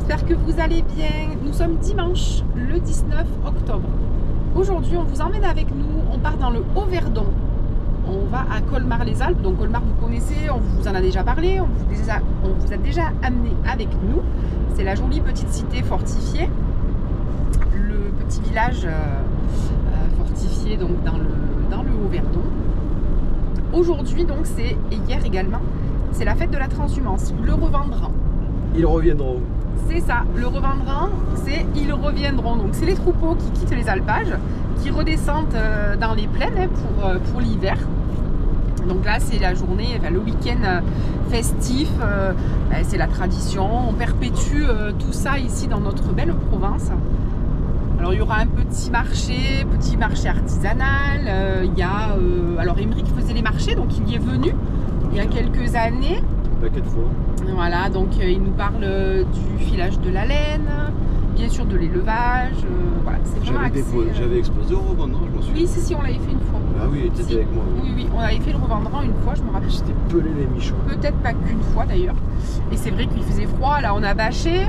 J'espère que vous allez bien. Nous sommes dimanche, le 19 octobre. Aujourd'hui, on vous emmène avec nous. On part dans le Haut-Verdon. On va à Colmar-les-Alpes. Donc Colmar, vous connaissez, on vous en a déjà parlé. On vous a déjà amené avec nous. C'est la jolie petite cité fortifiée. Le petit village fortifié donc, dans le Haut-Verdon. Aujourd'hui, donc, et hier également, c'est la fête de la transhumance, le Revendrand. Ils reviendront. C'est ça, le Revendrand, c'est ils reviendront. Donc c'est les troupeaux qui quittent les alpages, qui redescendent dans les plaines pour l'hiver. Donc là c'est la journée, enfin, le week-end festif, c'est la tradition. On perpétue tout ça ici dans notre belle Provence. Alors il y aura un petit marché artisanal. Il y a, alors Émeric faisait les marchés, donc il y est venu il y a quelques années. Quelques fois. Voilà, donc il nous parle du filage de la laine, bien sûr de l'élevage. Voilà, c'est vraiment axé. J'avais exposé au Revendrand, je m'en souviens. Oui, si, on l'avait fait une fois. Ah oui, tu étais avec moi. Oui, on avait fait le Revendrand une fois, je me rappelle. J'étais pelé les michons. Peut-être pas qu'une fois d'ailleurs. Et c'est vrai qu'il faisait froid, là on a bâché,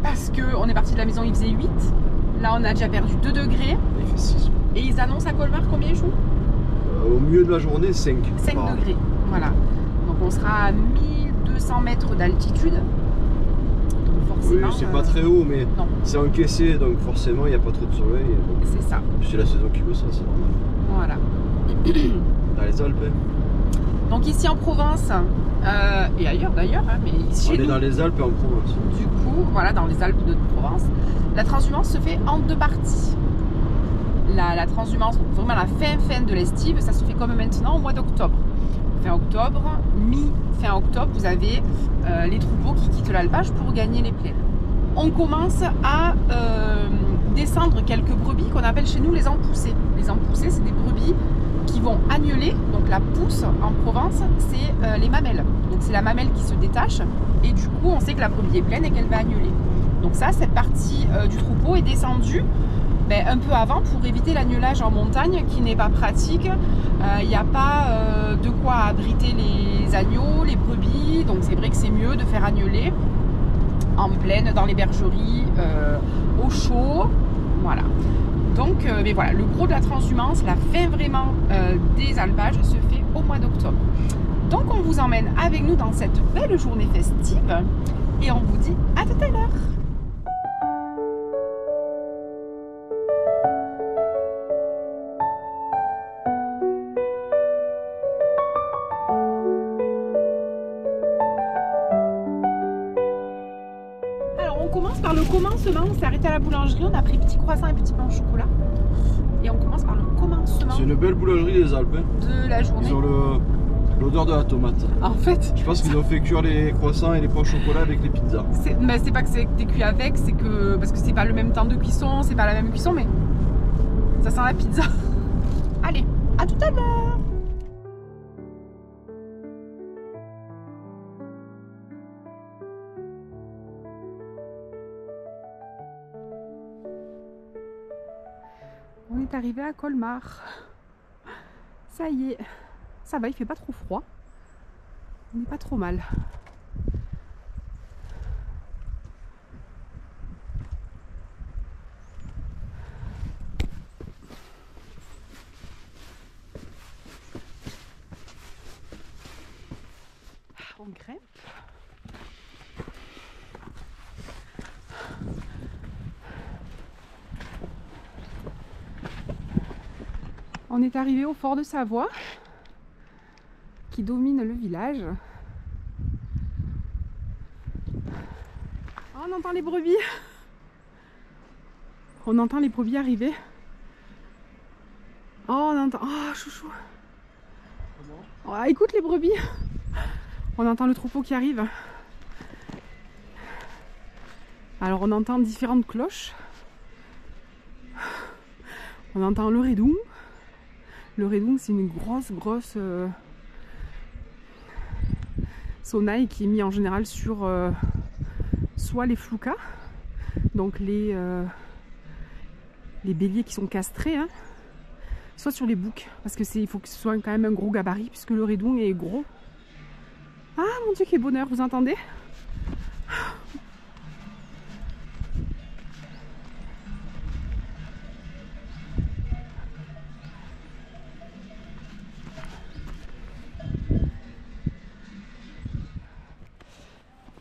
parce qu'on est parti de la maison, il faisait 8. Là on a déjà perdu 2 degrés. Il fait 6. Et ils annoncent à Colmar combien de jours? Au milieu de la journée, 5. 5 degrés, voilà. Donc on sera à 1200 mètres d'altitude. Donc forcément. Oui, c'est pas très haut, mais c'est encaissé, donc forcément il n'y a pas trop de soleil. C'est ça. C'est la saison qui veut ça, c'est normal. Voilà. Dans les Alpes. Hein. Donc ici en Provence, et ailleurs d'ailleurs, hein, mais ici. On est dans les Alpes et en Provence. Du coup, voilà, dans les Alpes de Provence, la transhumance se fait en 2 parties. La transhumance, vraiment la fin de l'estive, ça se fait comme maintenant au mois d'octobre. Fin octobre, mi-fin octobre, vous avez les troupeaux qui quittent l'alpage pour gagner les plaines. On commence à descendre quelques brebis qu'on appelle chez nous les empoussées. Les empoussées, c'est des brebis qui vont agneler. Donc la pousse en Provence, c'est les mamelles. Donc c'est la mamelle qui se détache et du coup on sait que la brebis est pleine et qu'elle va agneler. Donc ça, cette partie du troupeau est descendue un peu avant pour éviter l'agnelage en montagne qui n'est pas pratique. Il n'y a pas de quoi abriter les agneaux, les brebis, donc c'est vrai que c'est mieux de faire agneler en plaine, dans les bergeries, au chaud, voilà. Donc mais voilà, le gros de la transhumance, la fin vraiment des alpages se fait au mois d'octobre. Donc on vous emmène avec nous dans cette belle journée festive et on vous dit à tout à l'heure. On commence par le commencement, on s'est arrêté à la boulangerie, on a pris petit croissant et petit pain au chocolat. Et on commence par le commencement. C'est une belle boulangerie des Alpes. De la journée. Ils ont l'odeur de la tomate. En fait. Je pense qu'ils ont fait cuire les croissants et les pains au chocolat avec les pizzas. Mais c'est pas que c'est cuit avec, c'est que. Parce que c'est pas le même temps de cuisson, c'est pas la même cuisson, mais ça sent la pizza. Allez, à tout à l'heure. On est arrivé à Colmar. Ça y est, ça va, il fait pas trop froid. On n'est pas trop mal. On grimpe. On est arrivé au fort de Savoie qui domine le village. Oh, on entend les brebis. On entend les brebis arriver. Oh, on entend. Oh, chouchou. Oh, écoute les brebis. On entend le troupeau qui arrive. Alors on entend différentes cloches. On entend le redoum. Le redoum, c'est une grosse sauna et qui est mis en général sur soit les floukas, donc les béliers qui sont castrés, hein, soit sur les boucs, parce que il faut que ce soit quand même un gros gabarit puisque le redung est gros. Ah mon dieu, quel bonheur, vous entendez?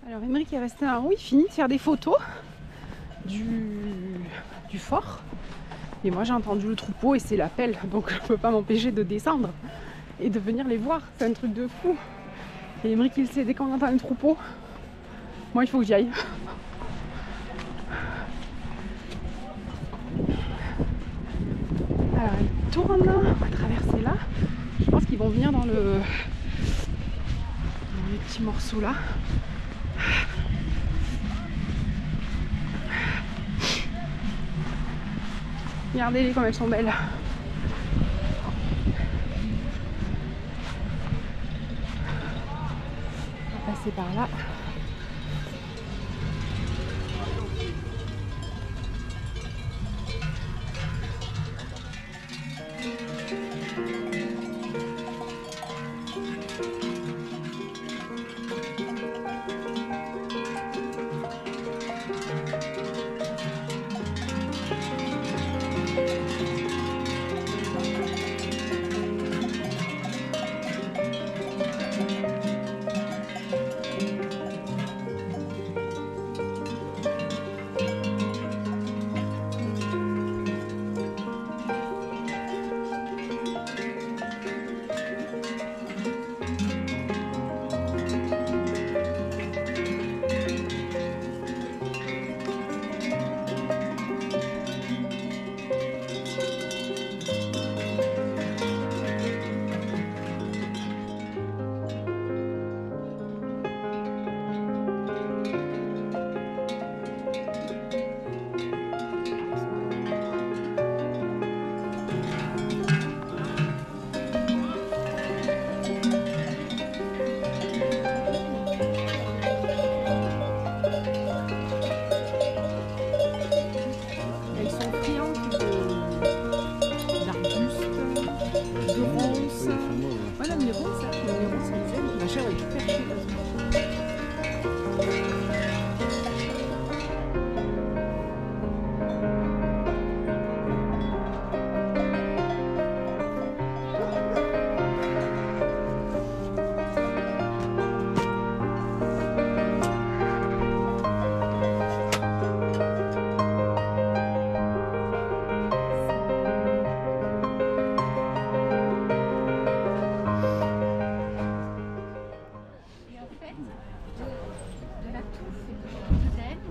Alors Émeric est resté en haut, il finit de faire des photos du fort. Et moi j'ai entendu le troupeau et c'est l'appel, donc je ne peux pas m'empêcher de descendre et de venir les voir. C'est un truc de fou. Et Émeric il sait, dès qu'on entend un troupeau, moi il faut que j'y aille. Alors elle tourne, on va traverser là. Je pense qu'ils vont venir dans les petits morceaux là. Regardez-les comme elles sont belles. On va passer par là.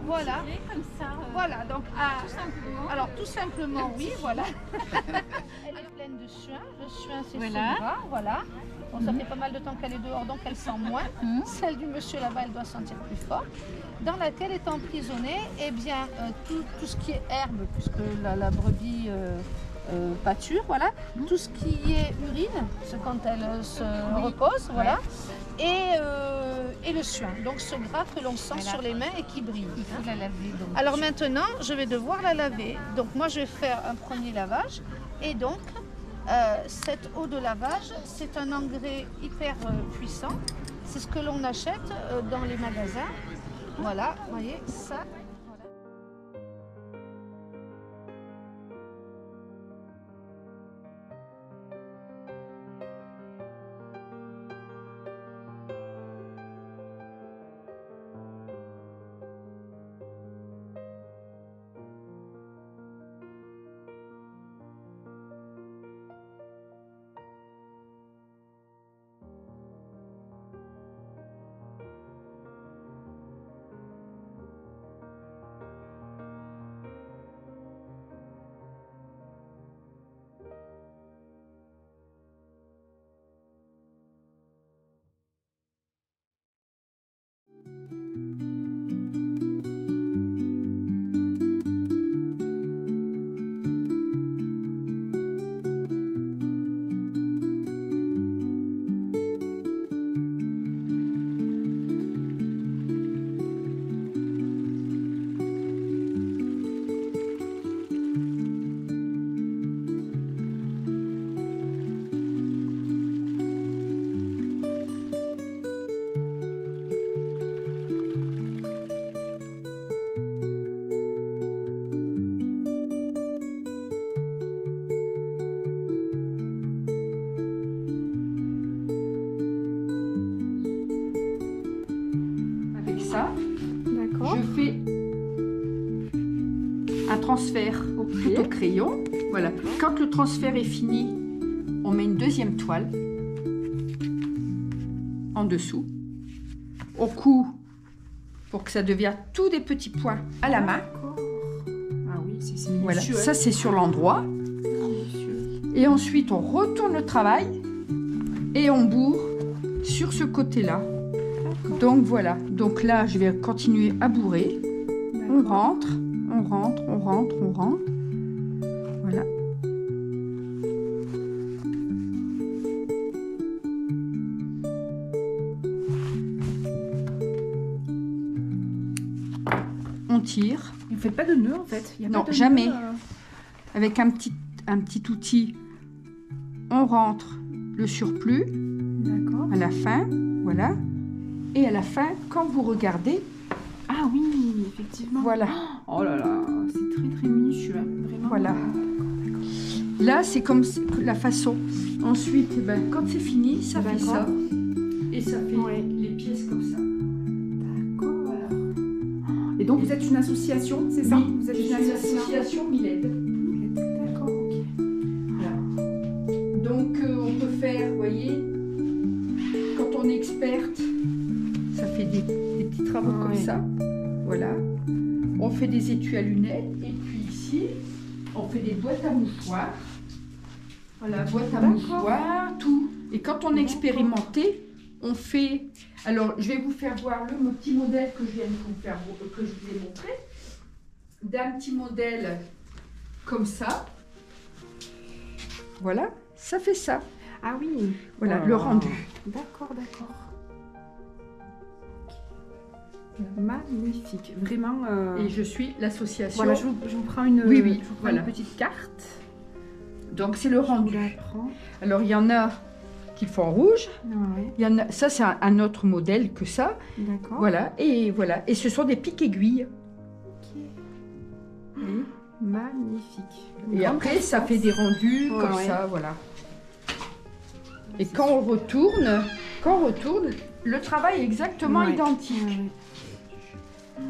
Voilà, comme ça. Voilà, donc tout simplement. Alors tout simplement, oui, voilà. Elle est pleine de suin. Le suin, c'est son gras, voilà. Bon, ça fait pas mal de temps qu'elle est dehors, donc elle sent moins. Celle du monsieur là-bas, elle doit sentir plus fort. Dans laquelle est emprisonné, eh bien, tout ce qui est herbe, puisque la brebis pâture, voilà. Tout ce qui est urine, c'est quand elle se repose, voilà. Et le suin, donc ce gras que l'on sent sur les mains et qui brille. Il faut la laver. Donc. Alors maintenant, je vais devoir la laver. Donc moi, je vais faire un premier lavage. Et donc, cette eau de lavage, c'est un engrais hyper puissant. C'est ce que l'on achète dans les magasins. Voilà, vous voyez, ça. ça. D'accord. Je fais un transfert tout au crayon. Voilà. Quand le transfert est fini, on met une deuxième toile en dessous. On coud pour que ça devienne tous des petits points à la main. Ah oui, c'est minutieux. Voilà. Ça, c'est sur l'endroit. Et ensuite, on retourne le travail et on bourre sur ce côté-là. Donc voilà. Donc là, je vais continuer à bourrer. On rentre, on rentre, on rentre, on rentre. Voilà. On tire. Vous ne faites pas de nœud en fait? Il y a Non, pas de jamais. nœud, Avec un petit outil, on rentre le surplus D'accord. à la fin. Voilà. Et à la fin, quand vous regardez, Ah oui, effectivement. voilà. Oh là là, c'est très très minutieux. Hein. Vraiment. Voilà. Là, c'est comme la façon. Ensuite, eh ben, quand c'est fini, ça fait D'accord. ça. Et ça fait Ouais. les pièces comme ça. D'accord. Et donc vous êtes une association, c'est ça? Oui, Vous êtes je une suis association. l'association Miled. D'accord, ok. Voilà. Donc, on peut faire, vous voyez, quand on est experte, ça fait des petits travaux comme ça. Voilà. On fait des étuis à lunettes. Et puis ici, on fait des boîtes à mouchoirs. Voilà, boîte à mouchoirs, tout. Et quand on est expérimenté, on fait... Alors, je vais vous faire voir le petit modèle que je viens de vous faire, que je vous ai montré. D'un petit modèle comme ça. Voilà, ça fait ça. Ah oui. Voilà, Oh le là. rendu. D'accord, d'accord. Magnifique, vraiment. Et je suis l'association. Voilà, je vous prends une, Oui, oui, je vous prends voilà. une petite carte. Donc, c'est le Je vous rendu. la prends. Alors, il y en a qui font en rouge. Ouais, Il y en a, ça, c'est un autre modèle que ça. d'accord. Voilà, et voilà. Et ce sont des pics aiguilles. Ok. Magnifique. Et après, ça fait des rendus Ouais, comme ouais. ça, voilà. Et quand on retourne, le travail est exactement Ouais. identique. Ouais.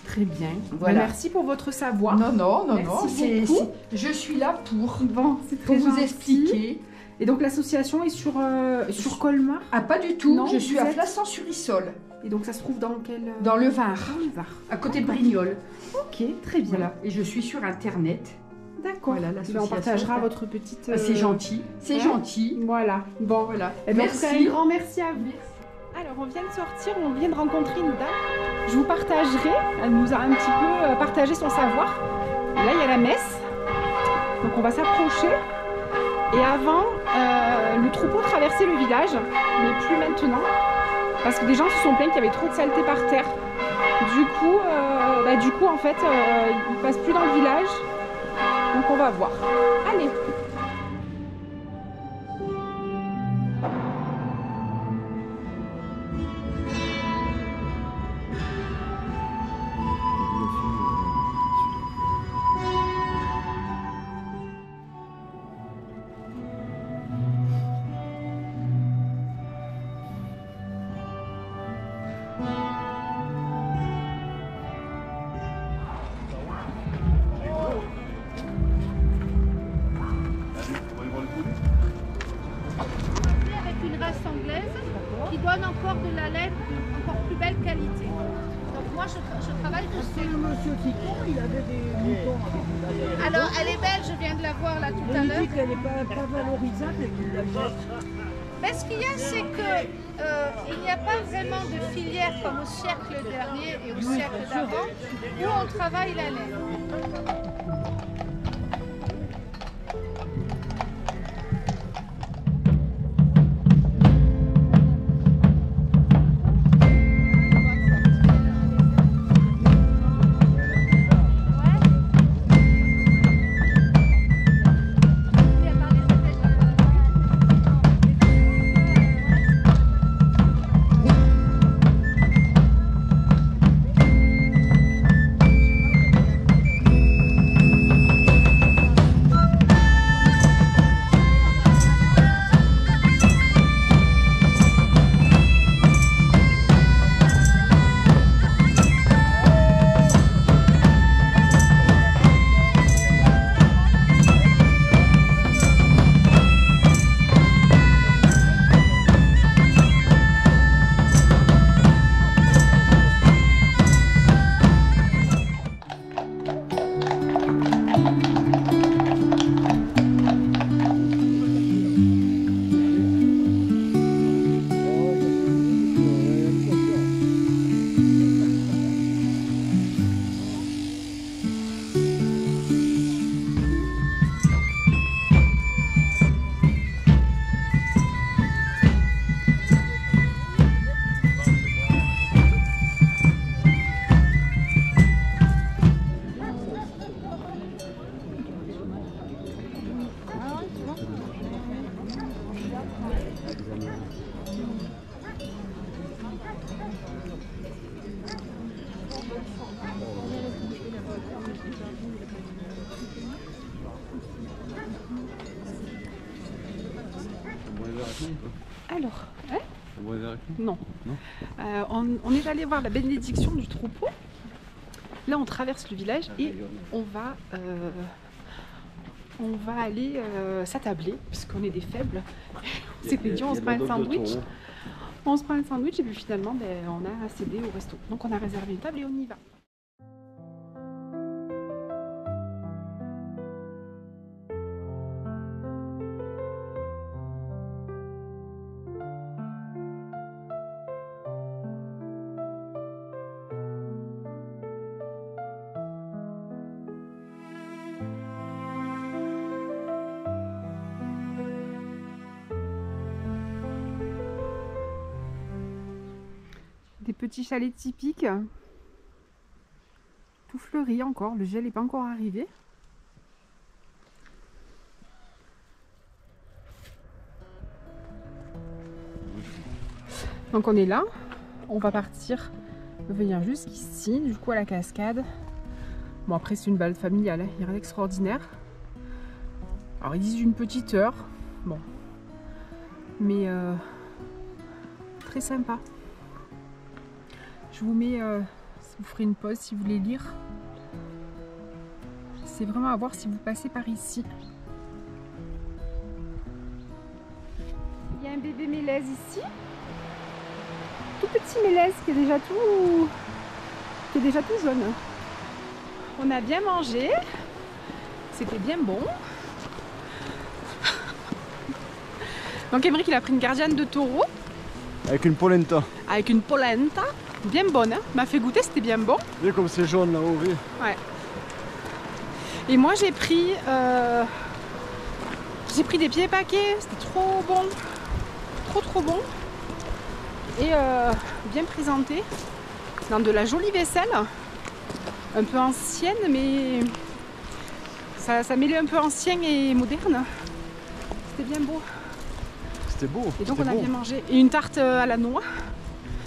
Très bien. Voilà. Merci pour votre savoir. Non, non, non, Merci non. beaucoup. Je suis là pour Bon, c'est pour très vous gentil. expliquer. Et donc l'association est sur Colmar. Ah, pas du tout. Non, je suis vous à êtes- Flassan-sur-Issole, Et donc ça se trouve dans quel dans le Var, Dans le Var. à côté de D'accord. Brignoles. Ok, très bien. Voilà. Et je suis sur Internet. D'accord. Voilà, Ben, l'association. on partagera votre petite. Ah, c'est gentil. C'est ouais. gentil. Voilà. Bon. Voilà. Eh ben, en tout cas, Merci. un grand merci à vous. Alors, on vient de sortir, on vient de rencontrer une dame. Je vous partagerai. Elle nous a un petit peu partagé son savoir. Et là, il y a la messe. Donc, on va s'approcher. Et avant, le troupeau traversait le village, mais plus maintenant. Parce que des gens se sont plaints qu'il y avait trop de saleté par terre. Du coup, en fait, ils ne passent plus dans le village. Donc, on va voir. Allez! Avec une race anglaise qui donne encore de la laine de encore plus belle qualité. Donc moi je travaille dessus. Le monsieur Ticon, il avait des moutons. Alors elle est belle, je viens de la voir là tout à Il l'heure. dit qu'elle n'est pas valorisable et qu'il la jette. Mais ce qu'il y a, c'est que il n'y a pas vraiment de filière comme au siècle dernier et au siècle d'avant où on travaille la laine. avec nous? Non. Non. On est allé voir la bénédiction du troupeau. Là, on traverse le village et on va aller s'attabler, puisqu'on est des faibles. On s'était dit, on se prend un sandwich. On se prend un sandwich et puis finalement, on a cédé au resto. Donc on a réservé une table et on y va. Des petits chalets typiques, tout fleuri encore, le gel n'est pas encore arrivé. Donc on est là, on va partir, venir jusqu'ici, du coup à la cascade. Bon après c'est une balade familiale, il n'y a rien d'extraordinaire. Alors ils disent une petite heure, bon, mais très sympa. Je vous mets, vous ferez une pause si vous voulez lire. C'est vraiment à voir si vous passez par ici. Il y a un bébé mélèze ici. Tout petit mélèze qui est déjà tout jaune. On a bien mangé. C'était bien bon. Donc Émeric il a pris une gardienne de taureau. Avec une polenta. Avec une polenta. Bien bonne, hein. M'a fait goûter, c'était bien bon. Vous voyez comme c'est jaune là-haut, oui. Ouais. Et moi j'ai pris des pieds paquets, c'était trop bon. Trop bon. Et bien présenté. Dans de la jolie vaisselle. Un peu ancienne, mais ça mêlait un peu ancien et moderne. C'était bien beau. C'était beau. Et donc on a bien mangé. Et une tarte à la noix.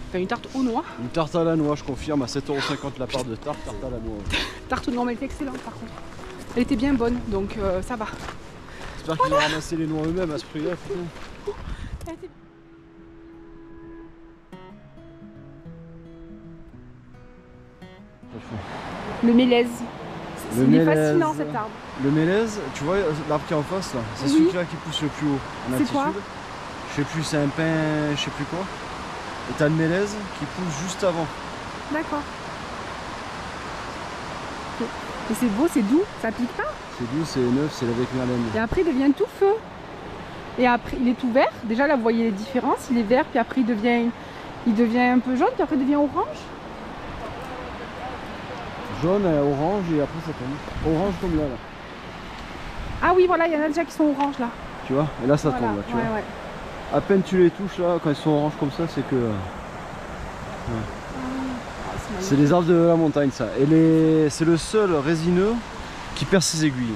Enfin, une tarte aux noix. Une tarte à la noix, je confirme, à 7,50 € la part de tarte à la noix. Tarte aux noix, mais elle était excellente par contre. Elle était bien bonne, donc ça va. J'espère qu'ils ont ramassé les noix eux-mêmes à ce prix-là. Le mélèze. Il est fascinant cet arbre. Le mélèze, tu vois l'arbre qui est en face là, c'est celui-là qui pousse le plus haut. C'est quoi? Je sais plus, c'est un pin, je sais plus quoi. Et t'as le mélèze qui pousse juste avant. D'accord. Et c'est beau, c'est doux, ça pique pas? C'est doux, c'est neuf, c'est avec Merlène. Et après il devient tout feu. Et après il est tout vert. Déjà là vous voyez les différences, il est vert, puis après il devient un peu jaune, puis après il devient orange. Jaune, orange et après ça tombe. Orange comme là. Ah oui voilà, il y en a déjà qui sont oranges là. Tu vois? Et là ça voilà, tombe là, tu ouais. À peine tu les touches là, quand ils sont oranges comme ça, c'est que... c'est les arbres de la montagne ça. Et c'est le seul résineux qui perd ses aiguilles.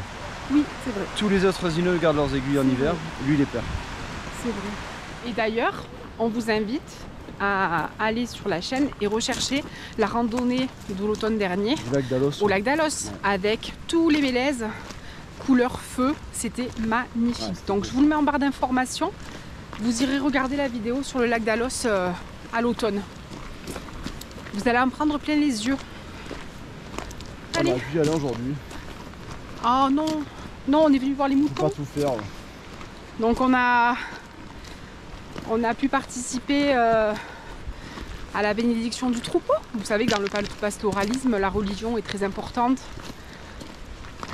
Oui, c'est vrai. Tous les autres résineux gardent leurs aiguilles en hiver, lui il les perd. C'est vrai. Et d'ailleurs, on vous invite à aller sur la chaîne et rechercher la randonnée de l'automne dernier au lac d'Alos avec tous les mélèzes couleur feu. C'était magnifique. Donc je vous le mets en barre d'informations. Vous irez regarder la vidéo sur le lac d'Alos à l'automne. Vous allez en prendre plein les yeux. Allez. On a pu y aller aujourd'hui. Oh non, non, on est venu voir les moutons. Faut pas tout faire. Là. Donc on a pu participer à la bénédiction du troupeau. Vous savez que dans le pastoralisme, la religion est très importante.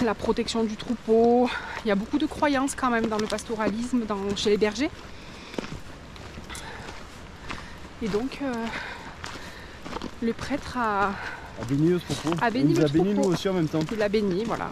La protection du troupeau. Il y a beaucoup de croyances quand même dans le pastoralisme, chez les bergers. Et donc le prêtre a béni le troupeau. A béni il le a béni troupeau. Nous aussi en même temps. Il l'a béni, voilà.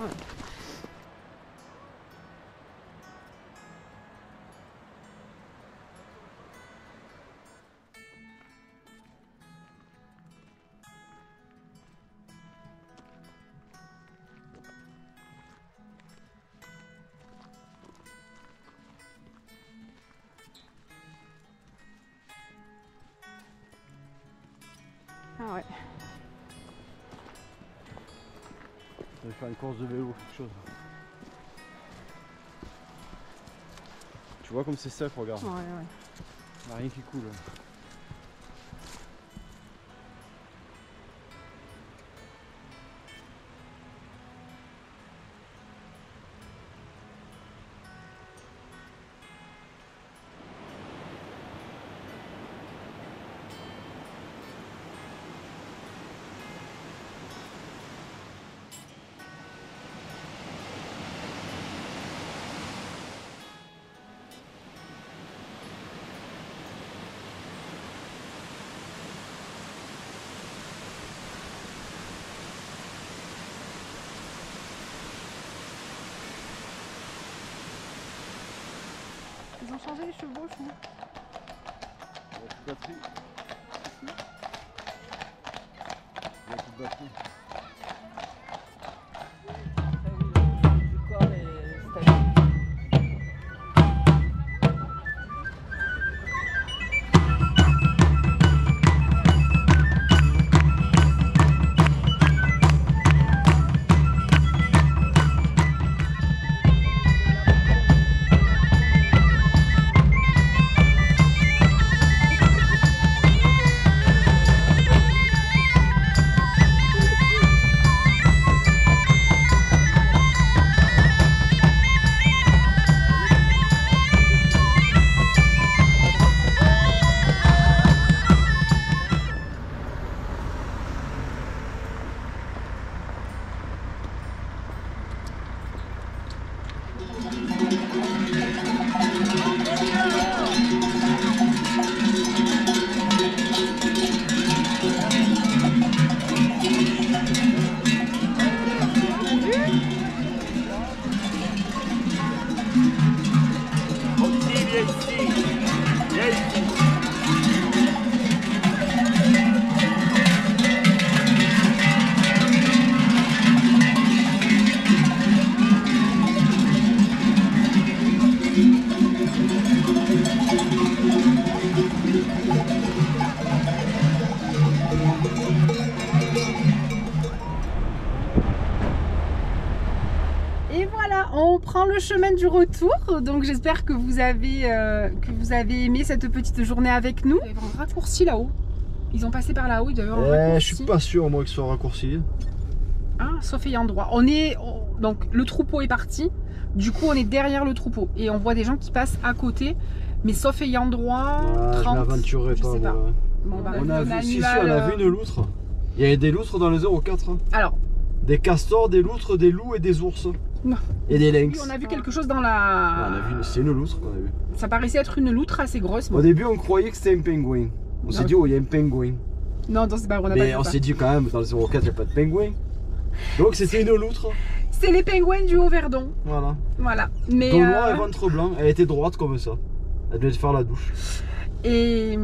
Ah ouais. Je vais faire une course de vélo ou quelque chose. Tu vois comme c'est sec, regarde. Ouais, ouais. Il n'y a rien qui coule. Ils ont changé les chevaux, je trouve. Batterie. Il y a plus de batterie. Et voilà, on prend le chemin du retour. Donc j'espère que vous avez aimé cette petite journée avec nous. Ils ont raccourci là-haut. Ils ont passé par là-haut, ils doivent avoir un raccourci. Je suis pas sûr moi que ce soit raccourci. Ah, sauf ayant droit. Donc le troupeau est parti. Du coup on est derrière le troupeau. Et on voit des gens qui passent à côté. Mais sauf ayant droit, 30, je m'aventurerai pas. sais pas. Bon, on a vu une loutre. Il y avait des loutres dans les 04. Hein. Alors. Des castors, des loutres, des loups et des ours. Non. Et des lynx. Oui, on a vu quelque chose dans la... C'est une loutre qu'on a vu. Ça paraissait être une loutre assez grosse. Bon. Au début on croyait que c'était un pingouin. On s'est dit oh il y a un pingouin. Non, c'est pas, on n'a pas Mais on s'est dit quand même dans le 04 il n'y a pas de pingouin. Donc c'était une loutre. C'est les pingouins du Haut-Verdon. Voilà. Mais Dos noir et ventre blanc, elle était droite comme ça. Elle devait faire la douche. Et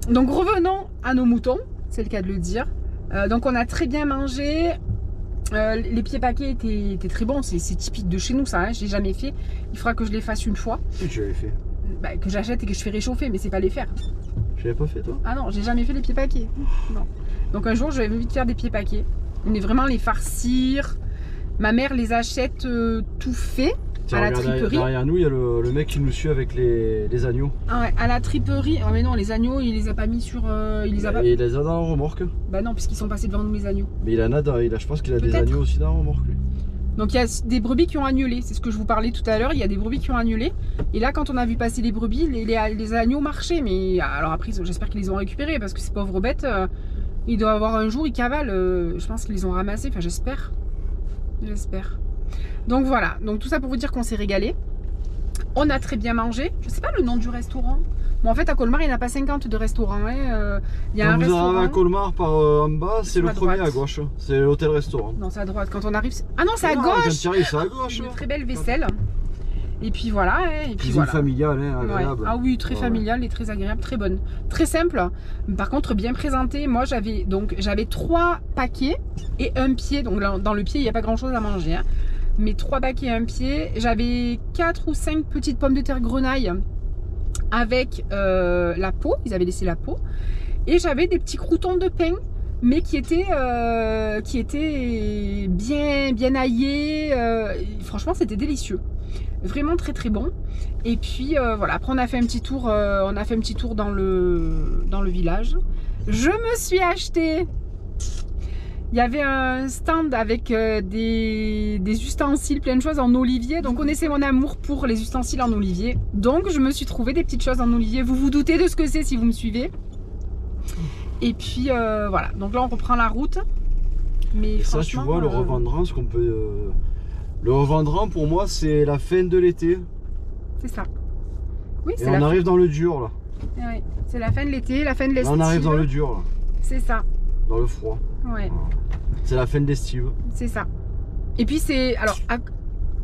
donc revenons à nos moutons, c'est le cas de le dire. Donc on a très bien mangé. Les pieds paquets étaient très bons, c'est typique de chez nous ça, hein. Je l'ai jamais fait. Il faudra que je les fasse une fois. Si tu l'avais fait. Bah, que j'achète et que je fais réchauffer, mais c'est pas les faire. Je l'avais pas fait toi? Ah non, j'ai jamais fait les pieds paquets. Non. Donc un jour je vais envie de faire des pieds paquets. On est vraiment les farcir. Ma mère les achète tout fait. Tiens, à la triperie. Derrière nous, il y a le mec qui nous suit avec les agneaux. Ah ouais, à la triperie. Oh mais non, les agneaux, il les a pas mis sur. Il les a dans la remorque. Bah non, puisqu'ils sont passés devant nous les agneaux. Mais je pense qu'il a des agneaux aussi dans la remorque. Lui. Donc il y a des brebis qui ont annulé. C'est ce que je vous parlais tout à l'heure. Il y a des brebis qui ont annulé. Et là, quand on a vu passer les brebis, les agneaux marchaient. Mais alors après, j'espère qu'ils les ont récupérés parce que ces pauvres bêtes, ils doivent avoir un jour, ils cavalent. Je pense qu'ils les ont ramassés. Enfin, j'espère. Donc voilà, donc tout ça pour vous dire qu'on s'est régalé. On a très bien mangé. Je sais pas le nom du restaurant. Bon, en fait, à Colmar, il n'y en a pas 50 de restaurants. Hein. Il y a un restaurant. Vous arrivez à Colmar par en bas, c'est le premier droite. à gauche. C'est l'hôtel-restaurant. Non, c'est à droite. Quand on arrive. Ah non, c'est à gauche. Quand tu arrives, c'est à gauche. Une très belle vaisselle. Et puis voilà. Et puis cuisine familiale, hein, agréable. Ouais. Ah oui, très familiale et très agréable, très bonne. Très simple. Par contre, bien présenté. Moi, j'avais 3 paquets et un pied. Donc dans le pied, il n'y a pas grand chose à manger. Hein. Mais 3 paquets et un pied. J'avais 4 ou 5 petites pommes de terre grenaille avec la peau. Ils avaient laissé la peau. Et j'avais des petits croûtons de pain, mais qui étaient bien aillés. Franchement, c'était délicieux. Vraiment très très bon. Et puis voilà, après on a fait un petit tour, dans le village. Je me suis acheté. Il y avait un stand avec des ustensiles, plein de choses en olivier. Donc on connaissez mon amour pour les ustensiles en olivier. Donc je me suis trouvé des petites choses en olivier. Vous vous doutez de ce que c'est si vous me suivez. Et puis voilà. Donc là on reprend la route. Mais et ça tu vois le revendrant, ce qu'on peut... Le revendrant pour moi c'est la fin de l'été. C'est ça. Oui, et on arrive dans le dur là. Oui, c'est la fin de l'été, la fin de l'estive. On arrive dans le dur là. C'est ça. Dans le froid. Ouais. C'est la fin de l'estive. C'est ça. Et puis c'est... Alors,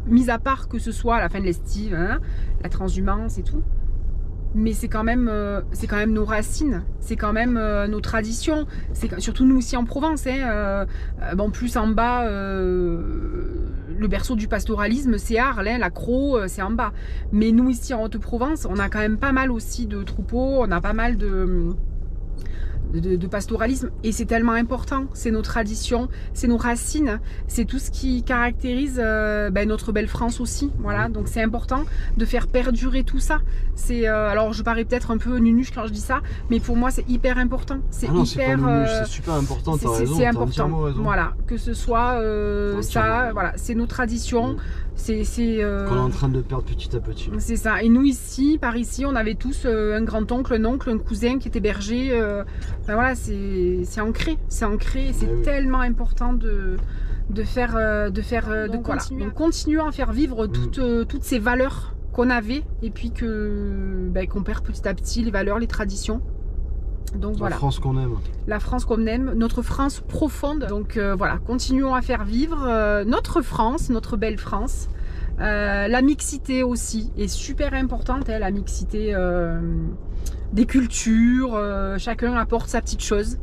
mis à part que ce soit à la fin de l'estive, hein, la transhumance et tout. Mais c'est quand même nos racines, c'est quand même nos traditions, surtout nous ici en Provence. Hein, bon, plus en bas, le berceau du pastoralisme, c'est Arles, hein, la Crau, c'est en bas. Mais nous ici en Haute-Provence, on a quand même pas mal aussi de troupeaux, on a pas mal de pastoralisme, et c'est tellement important, c'est nos traditions, c'est nos racines, c'est tout ce qui caractérise notre belle France aussi, voilà, donc c'est important de faire perdurer tout ça. C'est alors je parais peut-être un peu nunuche quand je dis ça, mais pour moi c'est hyper important, c'est c'est super important, c'est important, voilà, que ce soit ça, voilà, c'est nos traditions, qu'on est en train de perdre petit à petit. C'est ça, et nous ici, par ici, on avait tous un grand-oncle, un oncle, un cousin qui était berger. Ben voilà, c'est ancré, c'est tellement important de continuer à faire vivre toutes ces valeurs qu'on avait, et puis qu'on perd petit à petit les valeurs, les traditions. Donc voilà. La France qu'on aime. La France qu'on aime, notre France profonde. Donc voilà, continuons à faire vivre notre France, notre belle France. La mixité aussi est super importante, hein, la mixité des cultures, chacun apporte sa petite chose.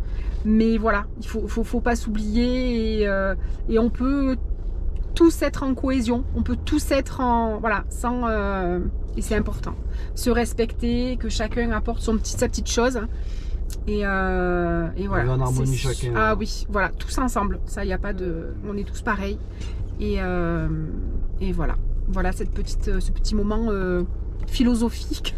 Mais voilà, il faut pas s'oublier, et on peut tous être en cohésion, on peut tous être en... Voilà, sans... et c'est important. Se respecter, que chacun apporte sa petite chose. Et voilà. En harmonie chacun. Ah oui, voilà, tous ensemble. Ça, il n'y a pas de... On est tous pareils. Et voilà. Voilà ce petit moment philosophique.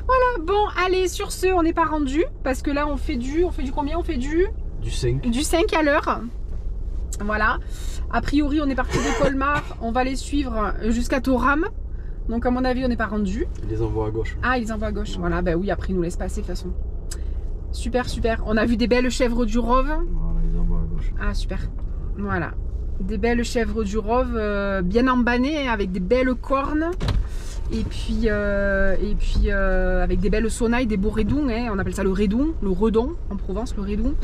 Voilà, bon, allez, sur ce, on n'est pas rendu. Parce que là, on fait du combien? On fait du 5. Du 5 à l'heure. Voilà. A priori, on est parti de Colmar. On va les suivre jusqu'à Thorame. Donc à mon avis on n'est pas rendu. Il les envoie à gauche. Ah, il les envoie à gauche. Voilà, ben oui, après ils nous laissent passer de toute façon. Super, super. On a vu des belles chèvres du Rove. Voilà, ils envoient à gauche. Ah, super. Voilà. Des belles chèvres du Rove, bien embannées, avec des belles cornes. Et puis avec des belles sonnailles, des beaux redons. Hein. On appelle ça le redon en Provence, le redon.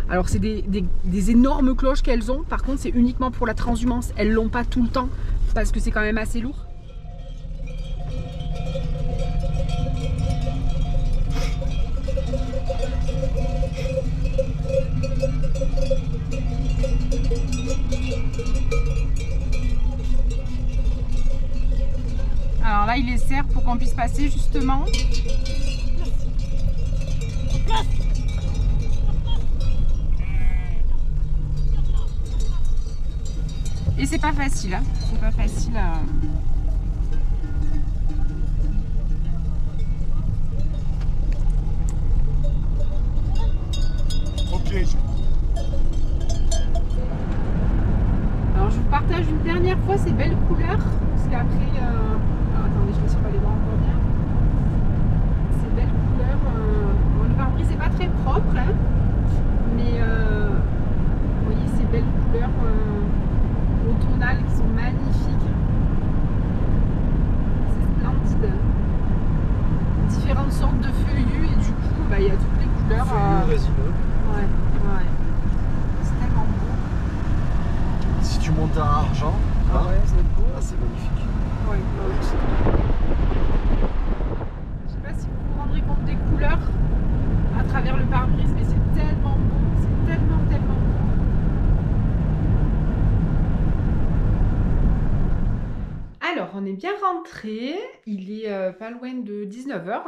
Alors c'est des énormes cloches qu'elles ont. Par contre, c'est uniquement pour la transhumance. Elles l'ont pas tout le temps parce que c'est quand même assez lourd. Alors là, il les serre pour qu'on puisse passer justement. Et c'est pas facile, hein. C'est pas facile à... Alors je vous partage une dernière fois ces belles couleurs, parce qu'après... Alors, attendez, je ne sais pas les voir encore bien. Ces belles couleurs... Bon, le pare-brise n'est pas très propre, hein, mais vous voyez ces belles couleurs automnales qui sont magnifiques. C'est splendide. Différentes sortes de feuillus, et du coup, bah, il y a toutes les couleurs. Feuillus résineux. Ouais. C'est tellement beau. Si tu montes à Argent, Ah ouais, c'est beau. là c'est magnifique. Ouais. Je sais pas si vous vous rendrez compte des couleurs à travers le pare-brise, mais c'est tellement beau. C'est tellement beau. Alors, on est bien rentré. Il est pas loin de 19 h.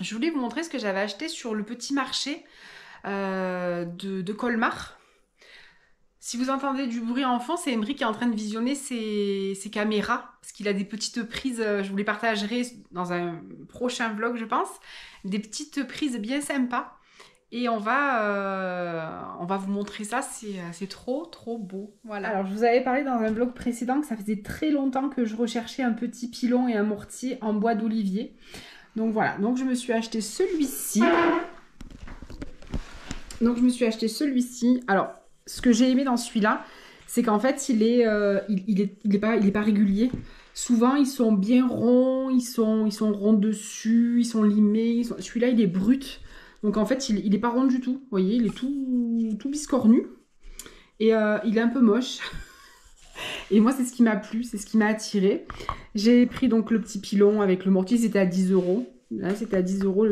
Je voulais vous montrer ce que j'avais acheté sur le petit marché de Colmar. Si vous entendez du bruit en fond, c'est Emery qui est en train de visionner ses caméras, parce qu'il a des petites prises, je vous les partagerai dans un prochain vlog je pense, des petites prises bien sympas, et on va vous montrer ça, c'est trop beau. Voilà. Alors je vous avais parlé dans un vlog précédent que ça faisait très longtemps que je recherchais un petit pilon et un mortier en bois d'olivier. Donc voilà, donc je me suis acheté celui-ci. Alors, ce que j'ai aimé dans celui-là, c'est qu'en fait, il est pas régulier. Souvent, ils sont bien ronds, ils sont ronds dessus, ils sont limés. Celui-là, il est brut. Donc en fait, il est pas rond du tout. Vous voyez, il est tout biscornu. Et il est un peu moche. Et moi, c'est ce qui m'a plu, c'est ce qui m'a attiré. J'ai pris donc le petit pilon avec le mortier, c'était à 10 €. Là, c'était à 10 €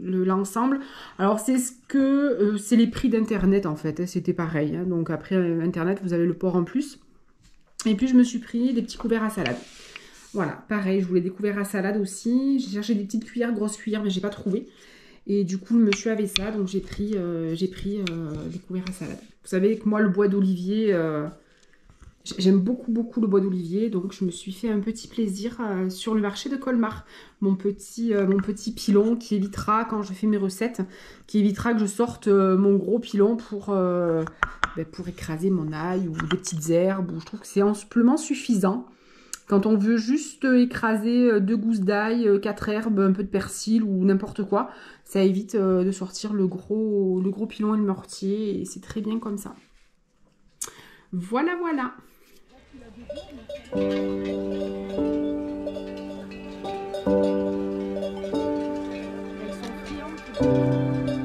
l'ensemble. Alors, c'est c'est les prix d'internet en fait. C'était pareil. Hein. Donc après internet, vous avez le port en plus. Et puis je me suis pris des petits couverts à salade. Voilà, pareil, je voulais des couverts à salade aussi. J'ai cherché des petites cuillères, grosses cuillères, mais j'ai pas trouvé. Et du coup, le monsieur avait ça, donc j'ai pris des couverts à salade. Vous savez que moi, le bois d'olivier, j'aime beaucoup, beaucoup le bois d'olivier. Donc, je me suis fait un petit plaisir sur le marché de Colmar. Mon petit pilon qui évitera, quand je fais mes recettes, qui évitera que je sorte mon gros pilon pour écraser mon ail ou des petites herbes. Je trouve que c'est amplement suffisant. Quand on veut juste écraser 2 gousses d'ail, 4 herbes, un peu de persil ou n'importe quoi, ça évite de sortir le gros pilon et le mortier. Et c'est très bien comme ça. Voilà, voilà. Elles sont friandes.